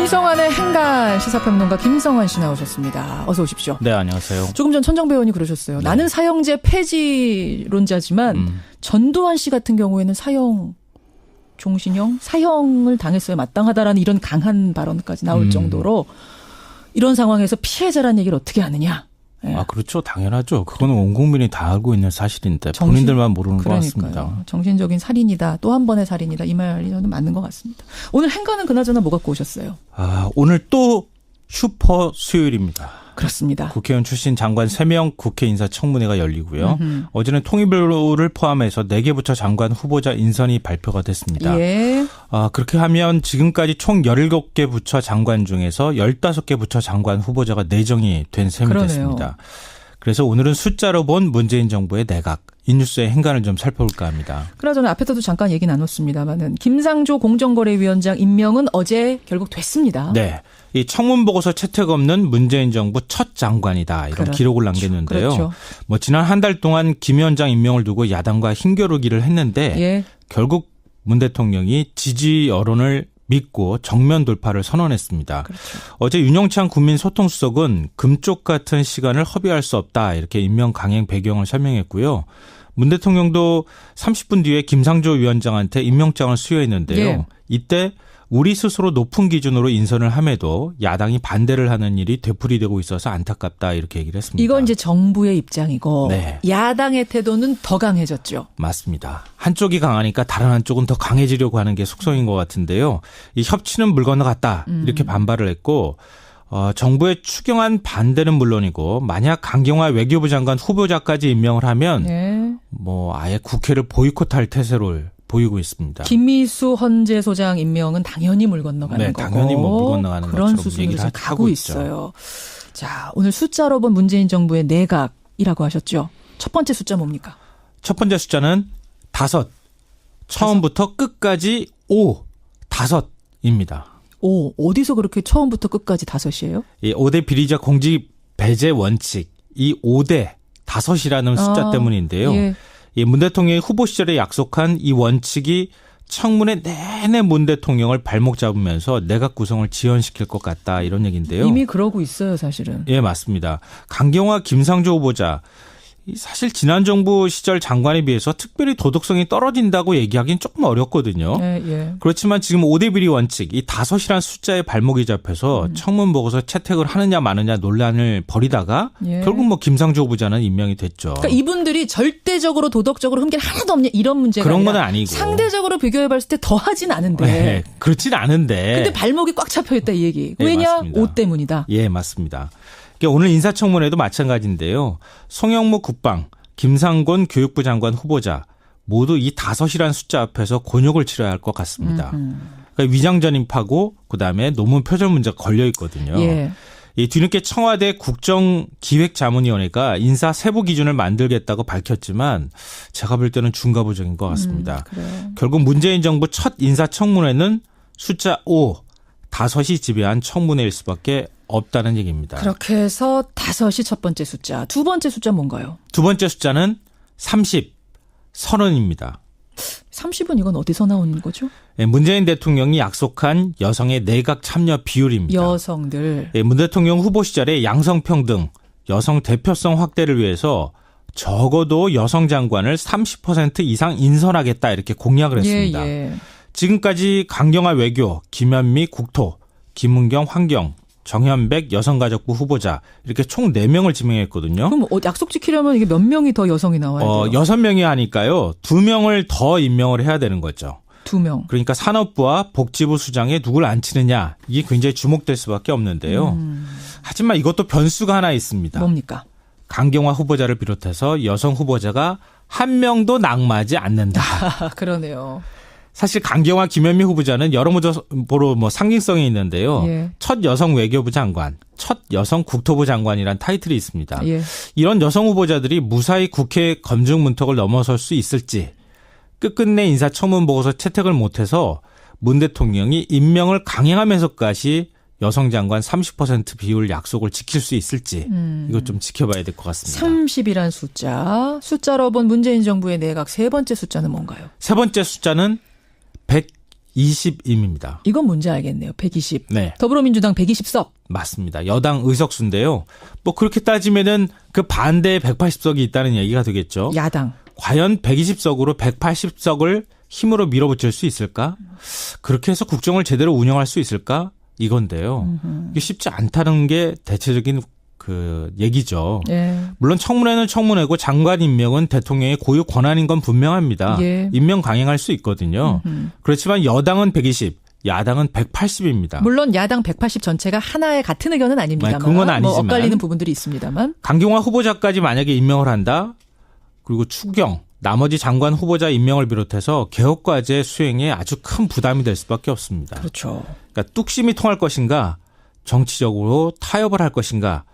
김성환의 행간 시사평론가 김성환 씨 나오셨습니다. 어서 오십시오. 네, 안녕하세요. 조금 전 천정배 의원이 그러셨어요. 네. 나는 사형제 폐지론자지만 전두환 씨 같은 경우에는 사형 종신형 사형을 당했어야 마땅하다라는 이런 강한 발언까지 나올 정도로 이런 상황에서 피해자라는 얘기를 어떻게 하느냐. 예. 아, 그렇죠. 당연하죠. 그거는 온 국민이 다 알고 있는 사실인데 본인들만 모르는 것 같습니다. 정신적인 살인이다. 또 한 번의 살인이다. 이 말이 저는 맞는 것 같습니다. 오늘 행간은 그나저나 뭐 갖고 오셨어요? 아, 오늘 또 슈퍼 수요일입니다. 그렇습니다. 국회의원 출신 장관 3명 국회 인사청문회가 열리고요. 어제는 통일부를 포함해서 4개 부처 장관 후보자 인선이 발표가 됐습니다. 예. 아, 그렇게 하면 지금까지 총 17개 부처 장관 중에서 15개 부처 장관 후보자가 내정이 된 셈이 그러네요. 됐습니다. 그래서 오늘은 숫자로 본 문재인 정부의 내각, 인뉴스의 행간을 좀 살펴볼까 합니다. 그나저나 앞에서도 잠깐 얘기 나눴습니다만은 김상조 공정거래위원장 임명은 어제 결국 됐습니다. 네. 이 청문보고서 채택 없는 문재인 정부 첫 장관이다. 이런 그렇죠. 기록을 남겼는데요. 그렇죠. 뭐 지난 한 달 동안 김 위원장 임명을 두고 야당과 힘겨루기를 했는데 예. 결국 문 대통령이 지지 여론을 믿고 정면 돌파를 선언했습니다. 그렇죠. 어제 윤영찬 국민소통수석은 금쪽 같은 시간을 허비할 수 없다. 이렇게 임명 강행 배경을 설명했고요. 문 대통령도 30분 뒤에 김상조 위원장한테 임명장을 수여했는데요. 예. 이때 우리 스스로 높은 기준으로 인선을 함에도 야당이 반대를 하는 일이 되풀이되고 있어서 안타깝다 이렇게 얘기를 했습니다. 이건 이제 정부의 입장이고 네. 야당의 태도는 더 강해졌죠. 맞습니다. 한쪽이 강하니까 다른 한쪽은 더 강해지려고 하는 게 속성인 것 같은데요. 이 협치는 물 건너갔다 이렇게 반발을 했고 정부의 추경안 반대는 물론이고 만약 강경화 외교부 장관 후보자까지 임명을 하면 네. 뭐 아예 국회를 보이콧할 태세를 보이고 있습니다. 김미수 헌재 소장 임명은 당연히 물 건너가는 네, 거고. 당연히 뭐 물 건너가는 그런 것처럼 수순으로 얘기를 지금 하고 가고 있죠. 있어요. 자, 오늘 숫자로 본 문재인 정부의 내각이라고 하셨죠. 첫 번째 숫자 뭡니까? 첫 번째 숫자는 5. 처음부터 끝까지 5. 5입니다. 오, 어디서 그렇게 처음부터 끝까지 5이에요? 이 5대 비리자 공직 배제 원칙. 이 5대 5이라는 숫자 때문인데요. 예. 이 문 대통령이 후보 시절에 약속한 이 원칙이 청문회 내내 문 대통령을 발목 잡으면서 내각 구성을 지연시킬 것 같다 이런 얘기인데요. 이미 그러고 있어요, 사실은. 예, 맞습니다. 강경화 김상조 후보자. 사실 지난 정부 시절 장관에 비해서 특별히 도덕성이 떨어진다고 얘기하기는 조금 어렵거든요. 예, 예. 그렇지만 지금 5대 비리 원칙, 이 5이라는 숫자에 발목이 잡혀서 청문 보고서 채택을 하느냐 마느냐 논란을 벌이다가 예. 결국 뭐 김상조 후보자는 임명이 됐죠. 그러니까 이분들이 절대적으로 도덕적으로 흠결 하나도 없냐 이런 문제가 그런 아니라 건 아니고. 상대적으로 비교해봤을 때 더 하진 않은데. 네, 그렇진 않은데. 근데 발목이 꽉 잡혀있다 이 얘기. 네, 왜냐? 맞습니다. 옷 때문이다. 예, 맞습니다. 그러니까 오늘 인사청문회도 마찬가지인데요. 송영무 국방, 김상곤 교육부 장관 후보자 모두 이 5이라는 숫자 앞에서 곤욕을 치러야 할 것 같습니다. 그러니까 위장전입하고 그다음에 논문 표절 문제가 걸려 있거든요. 예. 이 뒤늦게 청와대 국정기획자문위원회가 인사 세부 기준을 만들겠다고 밝혔지만 제가 볼 때는 중과부적인 것 같습니다. 그래요. 결국 문재인 정부 첫 인사청문회는 숫자 5, 5이 지배한 청문회일 수밖에 없다는 얘기입니다. 그렇게 해서 5이 첫 번째 숫자. 두 번째 숫자 뭔가요? 두 번째 숫자는 30, 30입니다. 30은 이건 어디서 나오는 거죠? 문재인 대통령이 약속한 여성의 내각 참여 비율입니다. 여성들. 문 대통령 후보 시절에 양성평등, 여성 대표성 확대를 위해서 적어도 여성 장관을 30% 이상 인선하겠다 이렇게 공약을 했습니다. 예, 예. 지금까지 강경화 외교, 김현미 국토, 김은경 환경, 정현백 여성가족부 후보자 이렇게 총 4명을 지명했거든요. 그럼 약속 지키려면 이게 몇 명이 더 여성이 나와야 돼요? 6명이 하니까요. 2명을 더 임명을 해야 되는 거죠. 2명. 그러니까 산업부와 복지부 수장에 누굴 앉히느냐 이게 굉장히 주목될 수밖에 없는데요. 하지만 이것도 변수가 하나 있습니다. 뭡니까? 강경화 후보자를 비롯해서 여성 후보자가 한 명도 낙마하지 않는다. 그러네요. 사실 강경화 김현미 후보자는 여러모로 뭐 상징성이 있는데요. 예. 첫 여성 외교부 장관, 첫 여성 국토부 장관이란 타이틀이 있습니다. 예. 이런 여성 후보자들이 무사히 국회 검증 문턱을 넘어설 수 있을지 끝끝내 인사청문 보고서 채택을 못해서 문 대통령이 임명을 강행하면서까지 여성 장관 30% 비율 약속을 지킬 수 있을지 이것 좀 지켜봐야 될 것 같습니다. 30이란 숫자. 숫자로 본 문재인 정부의 내각 세 번째 숫자는 뭔가요? 세 번째 숫자는 120임입니다. 이건 뭔지 알겠네요. 120. 네. 더불어민주당 120석. 맞습니다. 여당 의석수인데요. 뭐 그렇게 따지면은 그 반대에 180석이 있다는 얘기가 되겠죠. 야당. 과연 120석으로 180석을 힘으로 밀어붙일 수 있을까? 그렇게 해서 국정을 제대로 운영할 수 있을까? 이건데요. 이게 쉽지 않다는 게 대체적인 그 얘기죠. 예. 물론 청문회는 청문회고 장관 임명은 대통령의 고유 권한인 건 분명합니다. 예. 임명 강행할 수 있거든요. 그렇지만 여당은 120, 야당은 180입니다. 물론 야당 180 전체가 하나의 같은 의견은 아닙니다만. 그건 아니지만. 뭐 엇갈리는 부분들이 있습니다만. 강경화 후보자까지 만약에 임명을 한다. 그리고 추경, 나머지 장관 후보자 임명을 비롯해서 개혁과제 수행에 아주 큰 부담이 될 수밖에 없습니다. 그렇죠. 그러니까 뚝심이 통할 것인가, 정치적으로 타협을 할 것인가,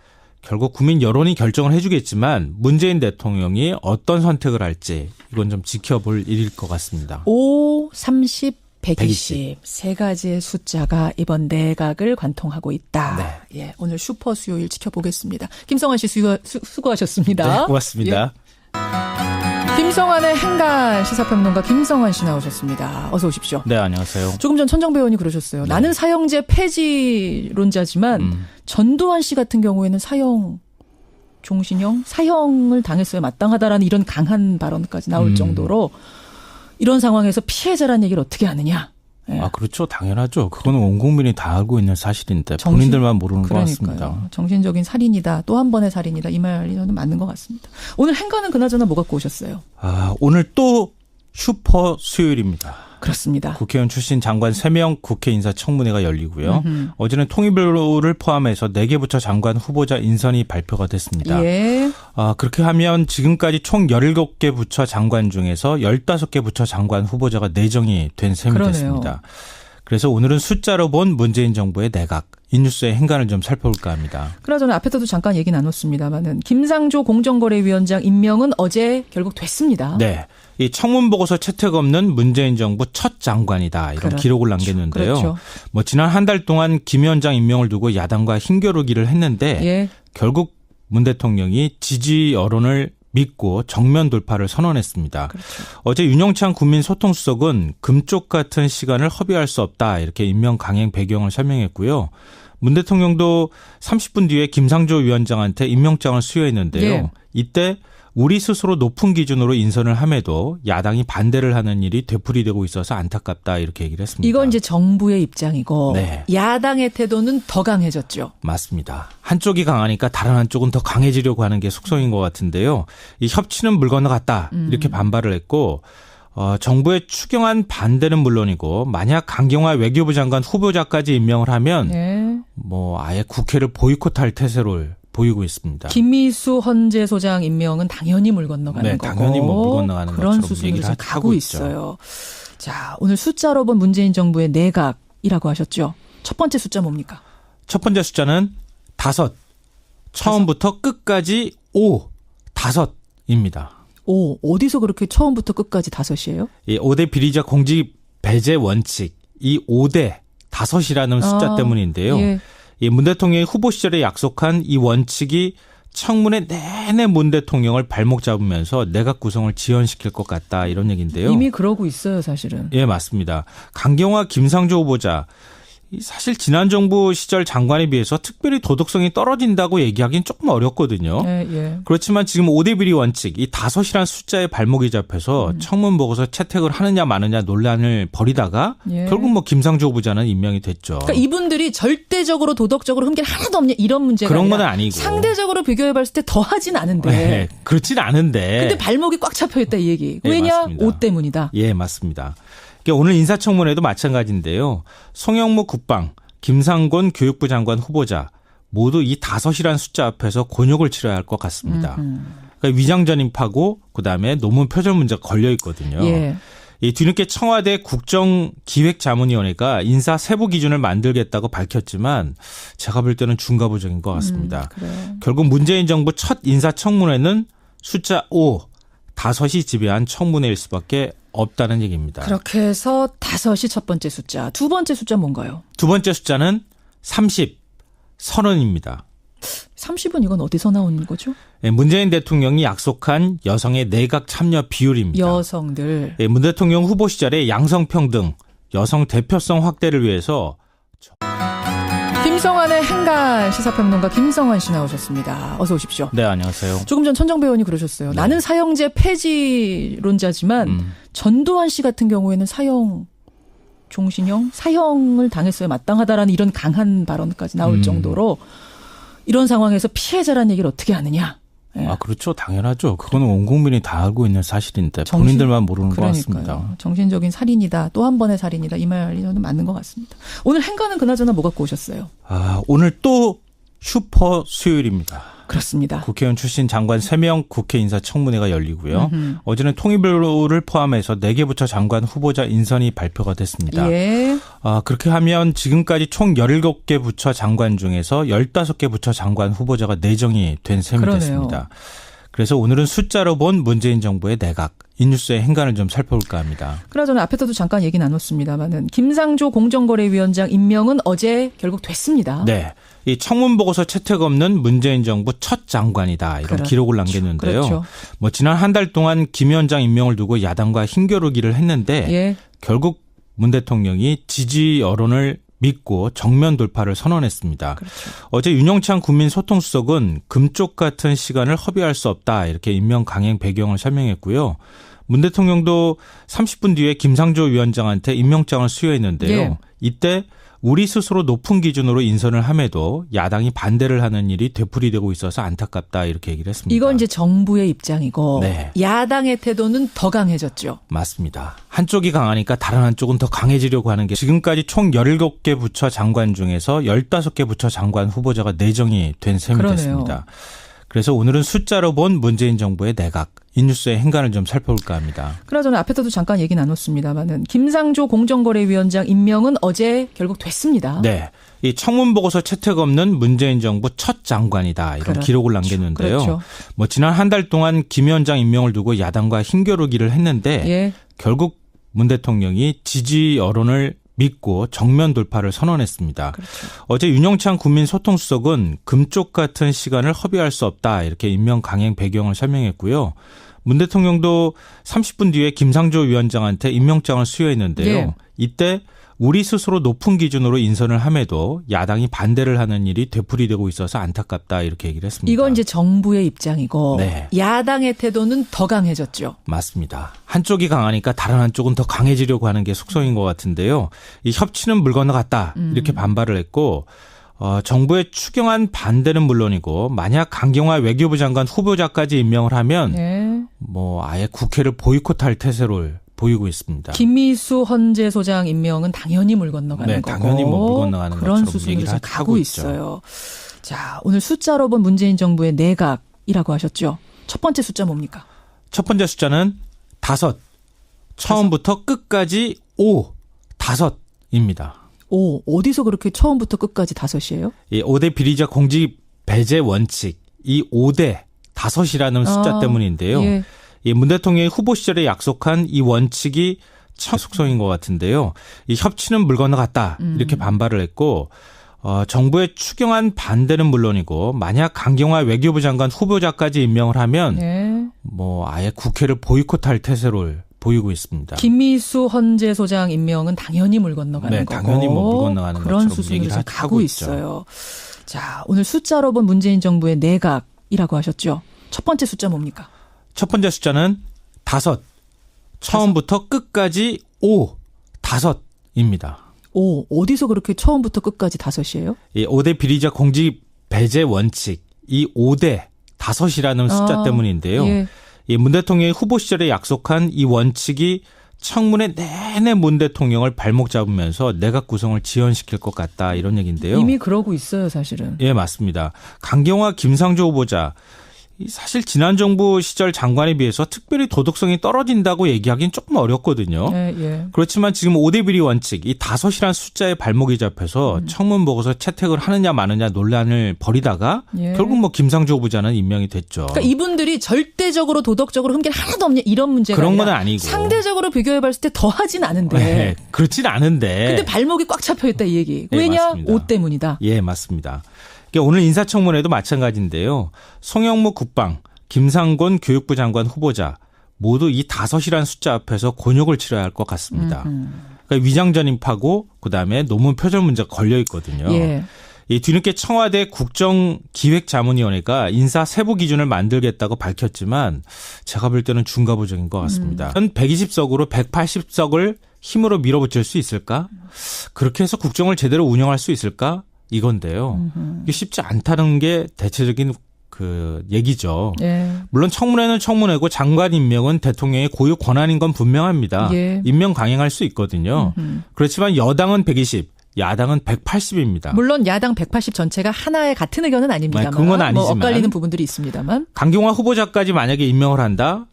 결국 국민 여론이 결정을 해주겠지만 문재인 대통령이 어떤 선택을 할지 이건 좀 지켜볼 일일 것 같습니다. 5, 30, 120. 세 가지의 숫자가 이번 내각을 관통하고 있다. 네. 예, 오늘 슈퍼 수요일 지켜보겠습니다. 김성환 씨 수고하셨습니다. 네, 고맙습니다. 예. 김성환의 행간 시사평론가 김성환 씨 나오셨습니다. 어서 오십시오. 네, 안녕하세요. 조금 전 천정배 의원이 그러셨어요. 네. 나는 사형제 폐지론자지만 전두환 씨 같은 경우에는 사형 종신형 사형을 당했어야 마땅하다라는 이런 강한 발언까지 나올 정도로 이런 상황에서 피해자라는 얘기를 어떻게 하느냐. 예. 아, 그렇죠. 당연하죠. 그거는 온 국민이 다 알고 있는 사실인데 본인들만 모르는 것 같습니다. 정신적인 살인이다. 또 한 번의 살인이다. 이 말이 저는 맞는 것 같습니다. 오늘 행간은 그나저나 뭐 갖고 오셨어요? 아, 오늘 또 슈퍼 수요일입니다. 그렇습니다. 국회의원 출신 장관 3명 국회 인사청문회가 열리고요. 어제는 통일부를 포함해서 4개 부처 장관 후보자 인선이 발표가 됐습니다. 예. 아, 그렇게 하면 지금까지 총 17개 부처 장관 중에서 15개 부처 장관 후보자가 내정이 된 셈이 그러네요. 됐습니다. 그래서 오늘은 숫자로 본 문재인 정부의 내각, 인뉴스의 행간을 좀 살펴볼까 합니다. 그나저나 앞에서도 잠깐 얘기 나눴습니다만은 김상조 공정거래위원장 임명은 어제 결국 됐습니다. 네. 이 청문보고서 채택 없는 문재인 정부 첫 장관이다. 이런 그렇죠. 기록을 남겼는데요. 그렇죠. 뭐 지난 한 달 동안 김 위원장 임명을 두고 야당과 힘겨루기를 했는데 예. 결국 문 대통령이 지지 여론을 믿고 정면 돌파를 선언했습니다. 그렇죠. 어제 윤영찬 국민소통수석은 금쪽 같은 시간을 허비할 수 없다. 이렇게 임명 강행 배경을 설명했고요. 문 대통령도 30분 뒤에 김상조 위원장한테 임명장을 수여했는데요. 예. 이때 우리 스스로 높은 기준으로 인선을 함에도 야당이 반대를 하는 일이 되풀이되고 있어서 안타깝다 이렇게 얘기를 했습니다. 이건 이제 정부의 입장이고 네. 야당의 태도는 더 강해졌죠. 맞습니다. 한쪽이 강하니까 다른 한쪽은 더 강해지려고 하는 게 속성인 것 같은데요. 이 협치는 물 건너갔다 이렇게 반발을 했고 정부의 추경안 반대는 물론이고 만약 강경화 외교부 장관 후보자까지 임명을 하면 네. 뭐 아예 국회를 보이콧할 태세를 보이고 있습니다. 김미수 헌재 소장 임명은 당연히 물 건너가는 네, 거고. 당연히 뭐 물 건너가는 그런 것처럼 수순으로 얘기를 지금 하고 가고 있죠. 있어요. 자, 오늘 숫자로 본 문재인 정부의 내각이라고 하셨죠. 첫 번째 숫자 뭡니까? 첫 번째 숫자는 5. 처음부터 끝까지 5. 5입니다. 어디서 그렇게 처음부터 끝까지 5이에요? 이 5대 비리적 공직 배제 원칙. 이 5대 5이라는 숫자 때문인데요. 예. 이 문 대통령이 후보 시절에 약속한 이 원칙이 청문회 내내 문 대통령을 발목 잡으면서 내각 구성을 지연시킬 것 같다 이런 얘기인데요. 이미 그러고 있어요, 사실은. 예, 맞습니다. 강경화 김상조 후보자 사실 지난 정부 시절 장관에 비해서 특별히 도덕성이 떨어진다고 얘기하기는 조금 어렵거든요. 예, 예. 그렇지만 지금 5대 비리 원칙, 이 5이라는 숫자에 발목이 잡혀서 청문 보고서 채택을 하느냐 마느냐 논란을 벌이다가 예. 결국 뭐 김상조 후보자는 임명이 됐죠. 그러니까 이분들이 절대적으로 도덕적으로 흠결 하나도 없냐 이런 문제가 그런 아니라 건 아니고. 상대적으로 비교해봤을 때 더 하진 않은데. 네, 그렇진 않은데. 근데 발목이 꽉 잡혀있다 이 얘기. 네, 왜냐? 맞습니다. 옷 때문이다. 예, 맞습니다. 그러니까 오늘 인사청문회도 마찬가지인데요. 송영무 국방, 김상곤 교육부 장관 후보자 모두 이 5이라는 숫자 앞에서 곤욕을 치러야 할 것 같습니다. 그러니까 위장전입하고 그다음에 논문 표절 문제가 걸려 있거든요. 예. 이 뒤늦게 청와대 국정기획자문위원회가 인사 세부 기준을 만들겠다고 밝혔지만 제가 볼 때는 중과부적인 것 같습니다. 그래요. 결국 문재인 정부 첫 인사청문회는 숫자 5, 5이 지배한 청문회일 수밖에 없다는 얘기입니다. 그렇게 해서 5이 첫 번째 숫자. 두 번째 숫자 뭔가요? 두 번째 숫자는 30, 선언입니다. 30은 이건 어디서 나온 거죠? 문재인 대통령이 약속한 여성의 내각 참여 비율입니다. 여성들. 문 대통령 후보 시절에 양성평등, 여성 대표성 확대를 위해서 김성환의 행간 시사평론가 김성환 씨 나오셨습니다. 어서 오십시오. 네, 안녕하세요. 조금 전 천정배 의원이 그러셨어요. 네. 나는 사형제 폐지론자지만 전두환 씨 같은 경우에는 사형 종신형, 사형을 당했어야 마땅하다라는 이런 강한 발언까지 나올 정도로 이런 상황에서 피해자라는 얘기를 어떻게 하느냐. 예. 아, 그렇죠. 당연하죠. 그거는 온 국민이 다 알고 있는 사실인데 본인들만 모르는 것 같습니다. 정신적인 살인이다. 또 한 번의 살인이다. 이 말이 저는 맞는 것 같습니다. 오늘 행간은 그나저나 뭐 갖고 오셨어요? 아, 오늘 또 슈퍼 수요일입니다. 그렇습니다. 국회의원 출신 장관 3명 국회 인사청문회가 열리고요. 어제는 통일부를 포함해서 4개 부처 장관 후보자 인선이 발표가 됐습니다. 예. 아, 그렇게 하면 지금까지 총 17개 부처 장관 중에서 15개 부처 장관 후보자가 내정이 된 셈이 그러네요. 됐습니다. 그래서 오늘은 숫자로 본 문재인 정부의 내각, 인뉴스의 행간을 좀 살펴볼까 합니다. 그나저나 앞에서도 잠깐 얘기 나눴습니다만은 김상조 공정거래위원장 임명은 어제 결국 됐습니다. 네. 이 청문보고서 채택 없는 문재인 정부 첫 장관이다. 이런 기록을 남겼는데요. 그렇죠. 뭐 지난 한 달 동안 김 위원장 임명을 두고 야당과 힘겨루기를 했는데 예. 결국 문 대통령이 지지 여론을 믿고 정면 돌파를 선언했습니다. 그렇죠. 어제 윤영찬 국민소통수석은 금쪽 같은 시간을 허비할 수 없다. 이렇게 임명 강행 배경을 설명했고요. 문 대통령도 30분 뒤에 김상조 위원장한테 임명장을 수여했는데요. 예. 이때 우리 스스로 높은 기준으로 인선을 함에도 야당이 반대를 하는 일이 되풀이되고 있어서 안타깝다 이렇게 얘기를 했습니다. 이건 이제 정부의 입장이고 네. 야당의 태도는 더 강해졌죠. 맞습니다. 한쪽이 강하니까 다른 한쪽은 더 강해지려고 하는 게 지금까지 총 17개 부처 장관 중에서 15개 부처 장관 후보자가 내정이 된 셈이 그러네요. 됐습니다. 그래서 오늘은 숫자로 본 문재인 정부의 내각, 인뉴스의 행간을 좀 살펴볼까 합니다. 그나저나 앞에서도 잠깐 얘기 나눴습니다만은 김상조 공정거래위원장 임명은 어제 결국 됐습니다. 네. 이 청문보고서 채택 없는 문재인 정부 첫 장관이다. 이런 기록을 남겼는데요. 그렇죠. 뭐 지난 한 달 동안 김 위원장 임명을 두고 야당과 힘겨루기를 했는데 예. 결국 문 대통령이 지지 여론을 믿고 정면 돌파를 선언했습니다. 그렇죠. 어제 윤영찬 국민소통수석은 금쪽 같은 시간을 허비할 수 없다. 이렇게 임명 강행 배경을 설명했고요. 문 대통령도 30분 뒤에 김상조 위원장한테 임명장을 수여했는데요. 예. 이때 우리 스스로 높은 기준으로 인선을 함에도 야당이 반대를 하는 일이 되풀이되고 있어서 안타깝다 이렇게 얘기를 했습니다. 이건 이제 정부의 입장이고 네. 야당의 태도는 더 강해졌죠. 맞습니다. 한쪽이 강하니까 다른 한쪽은 더 강해지려고 하는 게 속성인 것 같은데요. 이 협치는 물 건너갔다 이렇게 반발을 했고 정부의 추경안 반대는 물론이고 만약 강경화 외교부 장관 후보자까지 임명을 하면 네. 뭐 아예 국회를 보이콧할 태세를 보이고 있습니다. 김미수 헌재 소장 임명은 당연히 물 건너가는 네, 거고. 당연히 뭐 물 건너가는 그런 것처럼 수순으로 얘기를 지금 하고 가고 있죠. 있어요. 자, 오늘 숫자로 본 문재인 정부의 내각이라고 하셨죠. 첫 번째 숫자 뭡니까? 첫 번째 숫자는 5. 처음부터 끝까지 5. 5입니다. 오, 어디서 그렇게 처음부터 끝까지 5이에요? 이 5대 비리적 공직 배제 원칙, 이 5대 5이라는 숫자 때문인데요. 예. 이 문 대통령이 후보 시절에 약속한 이 원칙이 참 속성인 것 같은데요. 이 협치는 물 건너갔다 이렇게 반발을 했고 정부의 추경안 반대는 물론이고 만약 강경화 외교부 장관 후보자까지 임명을 하면 네. 뭐 아예 국회를 보이콧할 태세를 보이고 있습니다. 김미수 헌재 소장 임명은 당연히 물 건너가는 네, 거고. 당연히 뭐 물 건너가는 그런 것처럼 수순으로 얘기를 지금 하고 가고 있죠. 있어요. 자, 오늘 숫자로 본 문재인 정부의 내각이라고 하셨죠. 첫 번째 숫자 뭡니까? 첫 번째 숫자는 5. 처음부터 끝까지 5. 5입니다. 오, 어디서 그렇게 처음부터 끝까지 5이에요? 이 5대 비리적 공직 배제 원칙, 이 5대 5이라는 숫자 때문인데요. 예. 이 문 대통령이 후보 시절에 약속한 이 원칙이 청문회 내내 문 대통령을 발목 잡으면서 내각 구성을 지연시킬 것 같다 이런 얘기인데요. 이미 그러고 있어요, 사실은. 예, 맞습니다. 강경화 김상조 후보자 사실 지난 정부 시절 장관에 비해서 특별히 도덕성이 떨어진다고 얘기하기는 조금 어렵거든요. 예. 그렇지만 지금 5대 비리 원칙, 이 5이라는 숫자에 발목이 잡혀서 청문 보고서 채택을 하느냐 마느냐 논란을 벌이다가 예. 결국 뭐 김상조 후보자는 임명이 됐죠. 그러니까 이분들이 절대적으로 도덕적으로 흠결 하나도 없냐 이런 문제가 그런 아니라 건 아니고. 상대적으로 비교해봤을 때 더 하진 않은데. 네, 그렇진 않은데. 근데 발목이 꽉 잡혀있다 이 얘기. 네, 왜냐? 맞습니다. 옷 때문이다. 예, 맞습니다. 오늘 인사청문회도 마찬가지인데요. 송영무 국방, 김상곤 교육부 장관 후보자 모두 이 5이라는 숫자 앞에서 곤욕을 치러야 할 것 같습니다. 그러니까 위장 전입하고 그다음에 논문 표절 문제가 걸려 있거든요. 예. 이 뒤늦게 청와대 국정기획자문위원회가 인사 세부 기준을 만들겠다고 밝혔지만 제가 볼 때는 중과부적인 것 같습니다. 120석으로 180석을 힘으로 밀어붙일 수 있을까? 그렇게 해서 국정을 제대로 운영할 수 있을까? 이건데요. 이게 쉽지 않다는 게 대체적인 그 얘기죠. 예. 물론 청문회는 청문회고 장관 임명은 대통령의 고유 권한인 건 분명합니다. 예. 임명 강행할 수 있거든요. 그렇지만 여당은 120, 야당은 180입니다. 물론 야당 180 전체가 하나의 같은 의견은 아닙니다만. 그건 아니지만. 뭐 엇갈리는 부분들이 있습니다만. 강경화 후보자까지 만약에 임명을 한다.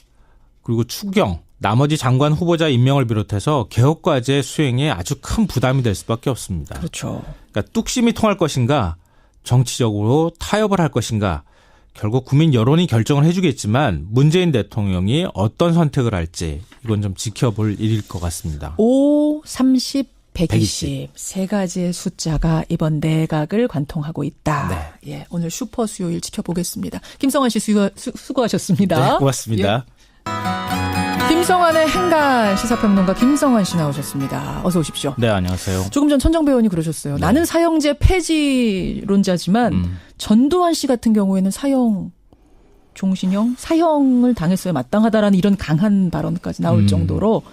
그리고 추경, 나머지 장관 후보자 임명을 비롯해서 개혁과제 수행에 아주 큰 부담이 될 수밖에 없습니다. 그렇죠. 그러니까 뚝심이 통할 것인가, 정치적으로 타협을 할 것인가, 결국 국민 여론이 결정을 해주겠지만 문재인 대통령이 어떤 선택을 할지 이건 좀 지켜볼 일일 것 같습니다. 5, 30, 120. 120. 세 가지의 숫자가 이번 내각을 관통하고 있다. 네. 예, 오늘 슈퍼 수요일 지켜보겠습니다. 김성환 씨 수고하셨습니다. 네, 고맙습니다. 예. 김성환의 행간 시사평론가 김성환 씨 나오셨습니다. 어서 오십시오. 네, 안녕하세요. 조금 전 천정배 의원이 그러셨어요. 네. 나는 사형제 폐지론자지만 전두환 씨 같은 경우에는 사형 종신형, 사형을 당했어야 마땅하다라는 이런 강한 발언까지 나올 정도로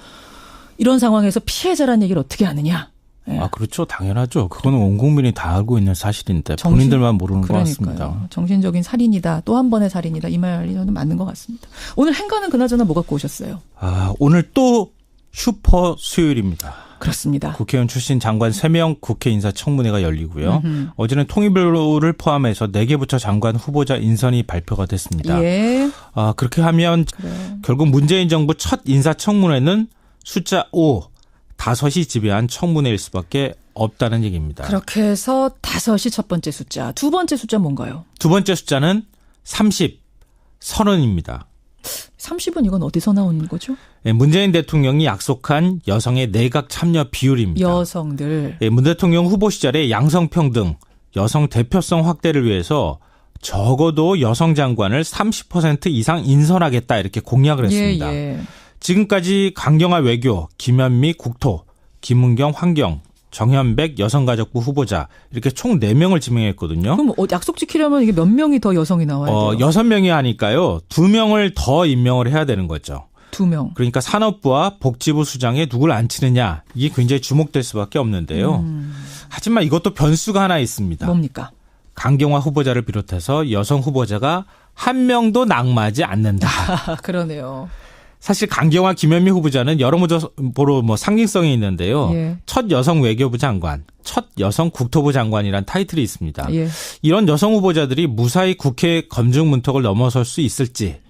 이런 상황에서 피해자라는 얘기를 어떻게 하느냐. 예. 아, 그렇죠. 당연하죠. 그거는 온 국민이 다 알고 있는 사실인데 본인들만 모르는 것 같습니다. 정신적인 살인이다. 또 한 번의 살인이다. 이 말이 저는 맞는 것 같습니다. 오늘 행간은 그나저나 뭐 갖고 오셨어요? 아, 오늘 또 슈퍼 수요일입니다. 그렇습니다. 국회의원 출신 장관 3명 국회 인사청문회가 열리고요. 어제는 통일부를 포함해서 4개 부처 장관 후보자 인선이 발표가 됐습니다. 예. 아, 그렇게 하면 그래요. 결국 문재인 정부 첫 인사청문회는 숫자 5, 5이 지배한 청문회일 수밖에 없다는 얘기입니다. 그렇게 해서 5이 첫 번째 숫자. 두 번째 숫자 뭔가요? 두 번째 숫자는 30, 선언입니다. 30은 이건 어디서 나온 거죠? 문재인 대통령이 약속한 여성의 내각 참여 비율입니다. 여성들. 문 대통령 후보 시절에 양성평등, 여성 대표성 확대를 위해서 적어도 여성 장관을 30% 이상 인선하겠다 이렇게 공약을 했습니다. 예. 지금까지 강경화 외교, 김현미 국토, 김은경 환경, 정현백 여성가족부 후보자 이렇게 총 4명을 지명했거든요. 그럼 약속 지키려면 이게 몇 명이 더 여성이 나와야 돼요? 6명이 하니까요. 2명을 더 임명을 해야 되는 거죠. 2명. 그러니까 산업부와 복지부 수장에 누굴 앉히느냐 이게 굉장히 주목될 수밖에 없는데요. 하지만 이것도 변수가 하나 있습니다. 뭡니까? 강경화 후보자를 비롯해서 여성 후보자가 한 명도 낙마하지 않는다. 그러네요. 사실 강경화 김현미 후보자는 여러모로 상징성이 있는데요. 예. 첫 여성 외교부 장관, 첫 여성 국토부 장관이란 타이틀이 있습니다. 예. 이런 여성 후보자들이 무사히 국회 검증 문턱을 넘어설 수 있을지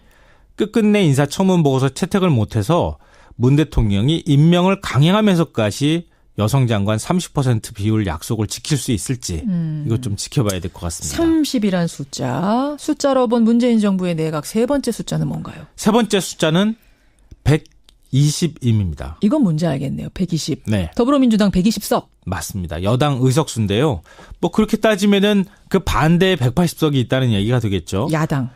끝끝내 인사청문 보고서 채택을 못해서 문 대통령이 임명을 강행하면서까지 여성 장관 30% 비율 약속을 지킬 수 있을지 이것 좀 지켜봐야 될 것 같습니다. 30이란 숫자. 숫자로 본 문재인 정부의 내각 세 번째 숫자는 뭔가요? 세 번째 숫자는 120임입니다. 이건 뭔지 알겠네요. 120. 네. 더불어민주당 120석. 맞습니다. 여당 의석수인데요. 뭐 그렇게 따지면은 그 반대에 180석이 있다는 얘기가 되겠죠. 야당.